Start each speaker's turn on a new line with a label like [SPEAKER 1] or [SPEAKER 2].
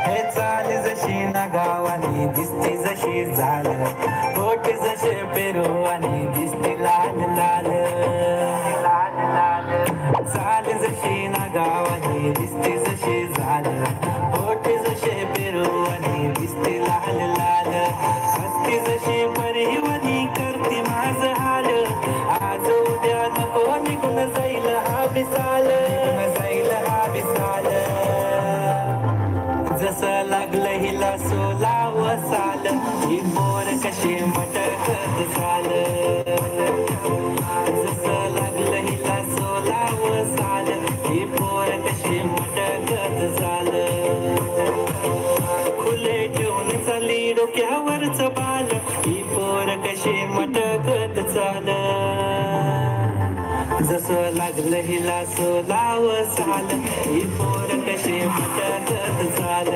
[SPEAKER 1] हे चाल जशी ना गावानी दिसती जशी झाल होठ जसे पेरू आणि दिसती लाल लाल लाल लाल चाल जशी ना गावानी दिसती जशी झाल होठ जसे पेरू आणि दिसती लाल लाल हसती जशी परिवनी करती माझ हाल आज उद्या नको निघून जाईल हा विसाल जसं लागलं हिला सोलाव साल ही मोर कशी मटकत चाल जसं लागलं हिला सोलाव साल ही मोर कशी मटकत चाल खुले ठेवून चाली डोक्यावरच बाल ही पोर कशी मटकत चाल जसं लागलं हिला सोलाव साल ही पोर कशी मटकत चाल